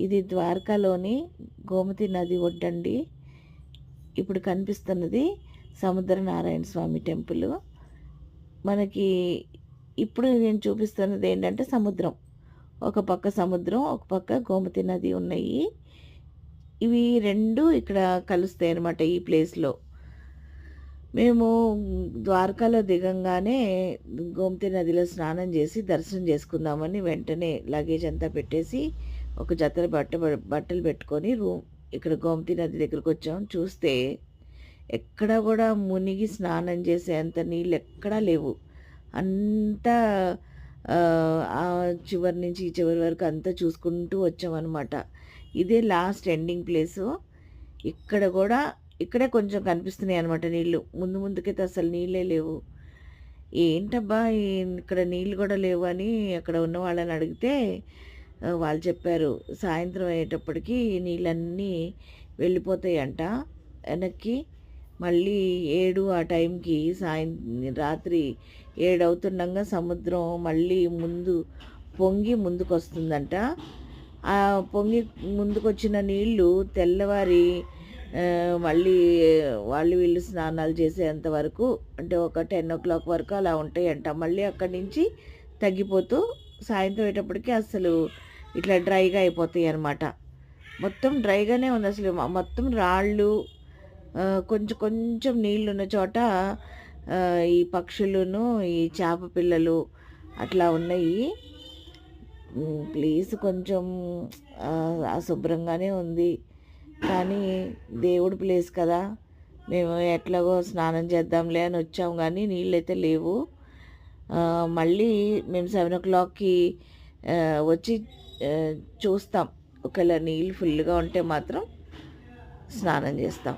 ఇది ద్వారకాలోని గోమతి నది ఒడ్డండి. ఇప్పుడు కనిపిస్తున్నది సముద్రనారాయణ స్వామి టెంపుల్. మనకి ఇప్పుడు నేను చూపిస్తున్నది ఏంటంటే సముద్రం. ఒక పక్క సముద్రం, ఒక పక్క గోమతి నది ఉన్నాయి. ఇవి 2 ఇక్కడ కలుస్తాయి అన్నమాట ఈ ప్లేస్‌లో. మేము ద్వారకాలో దిగంగానే గోమతి నదిలో స్నానం చేసి దర్శనం చేసుకుందామని వెంటనే లగేజ్ అంతా పెట్టేసి ఒక జత బట్టలు పెట్టుకొని ఇక్కడ గోమతి నది దగ్గరికి వచ్చాం. చూస్తే ఎక్కడ కూడా మునిగి స్నానం చేసేంత నీళ్ళు ఎక్కడా లేవు. అంతా ఆ చివరి నుంచి ఈ చివరి వరకు అంతా చూసుకుంటూ వచ్చామన్నమాట. ఇదే లాస్ట్ ఎండింగ్ ప్లేసు. ఇక్కడ కూడా ఇక్కడే కొంచెం కనిపిస్తున్నాయి అనమాట నీళ్ళు. ముందుకైతే అసలు నీళ్ళే లేవు. ఏంటబ్బా ఇక్కడ నీళ్ళు కూడా లేవు అని అక్కడ ఉన్న వాళ్ళని అడిగితే వాళ్ళు చెప్పారు, సాయంత్రం అయ్యేటప్పటికి నీళ్ళన్నీ వెళ్ళిపోతాయంట వెనక్కి. మళ్ళీ 7 ఆ టైంకి రాత్రి 7 అవుతుండగా సముద్రం మళ్ళీ పొంగి ముందుకొస్తుందంట. ఆ పొంగి ముందుకొచ్చిన నీళ్ళు తెల్లవారి మళ్ళీ వీళ్ళు స్నానాలు చేసేంత వరకు, అంటే ఒక 10 వరకు అలా ఉంటాయంట. మళ్ళీ అక్కడి నుంచి తగ్గిపోతూ సాయంత్రం అయ్యేటప్పటికి అసలు ఇట్లా డ్రైగా అయిపోతాయి అన్నమాట. మొత్తం డ్రైగానే ఉంది అసలు. మొత్తం రాళ్ళు, కొంచెం కొంచెం నీళ్ళున్న చోట ఈ పక్షులను, ఈ చేప పిల్లలు అట్లా ఉన్నాయి. ప్లేస్ కొంచెం అశుభ్రంగానే ఉంది, కానీ దేవుడి ప్లేస్ కదా, మేము ఎట్లాగో స్నానం చేద్దాంలే అని వచ్చాము. కానీ నీళ్ళైతే లేవు. మళ్ళీ మేము 7 వచ్చి చూస్తాం. ఒకవేళ నీళ్ళు ఫుల్గా ఉంటే మాత్రం స్నానం చేస్తాం.